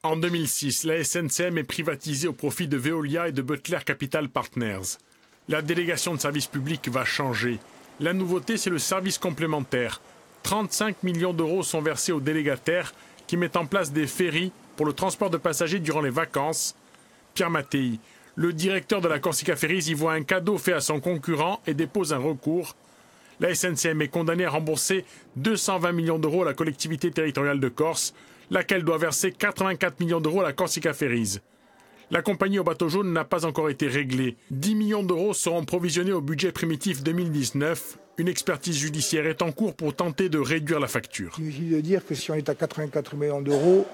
En 2006, la SNCM est privatisée au profit de Veolia et de Butler Capital Partners. La délégation de service public va changer. La nouveauté, c'est le service complémentaire. 35 millions d'euros sont versés aux délégataires qui mettent en place des ferries pour le transport de passagers durant les vacances. Pierre Mattei, le directeur de la Corsica Ferries, y voit un cadeau fait à son concurrent et dépose un recours. La SNCM est condamnée à rembourser 220 millions d'euros à la collectivité territoriale de Corse, laquelle doit verser 84 millions d'euros à la Corsica Ferries. La compagnie au bateau jaune n'a pas encore été réglée. 10 millions d'euros seront provisionnés au budget primitif 2019. Une expertise judiciaire est en cours pour tenter de réduire la facture. Il suffit de dire que si on est à 84 millions d'euros,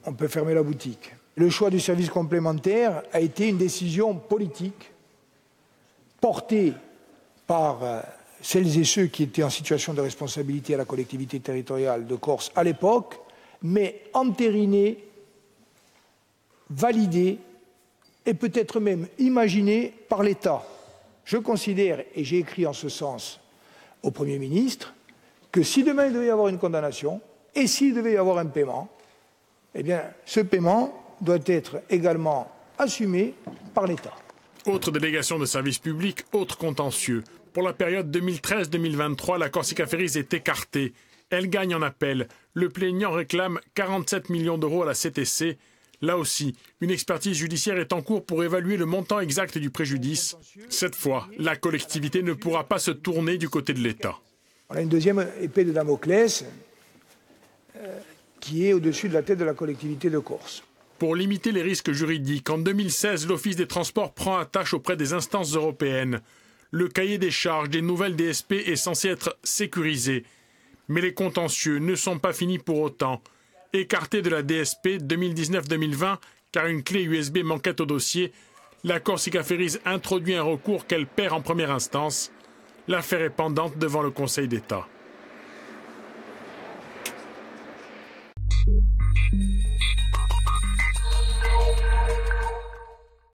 on peut fermer la boutique. Le choix du service complémentaire a été une décision politique portée par celles et ceux qui étaient en situation de responsabilité à la collectivité territoriale de Corse à l'époque, mais entérinée, validée et peut-être même imaginée par l'État. Je considère, et j'ai écrit en ce sens au Premier ministre, que si demain il devait y avoir une condamnation et s'il devait y avoir un paiement, eh bien, ce paiement doit être également assumé par l'État. Autre délégation de service public, autre contentieux. Pour la période 2013-2023, la Corsica Ferries est écartée. Elle gagne en appel. Le plaignant réclame 47 millions d'euros à la CTC. Là aussi, une expertise judiciaire est en cours pour évaluer le montant exact du préjudice. Cette fois, la collectivité ne pourra pas se tourner du côté de l'État. On a une deuxième épée de Damoclès qui est au-dessus de la tête de la collectivité de Corse. Pour limiter les risques juridiques, en 2016, l'Office des transports prend attache auprès des instances européennes. Le cahier des charges des nouvelles DSP est censé être sécurisé. Mais les contentieux ne sont pas finis pour autant. Écartée de la DSP 2019-2020, car une clé USB manquait au dossier, la Corsica Ferries introduit un recours qu'elle perd en première instance. L'affaire est pendante devant le Conseil d'État.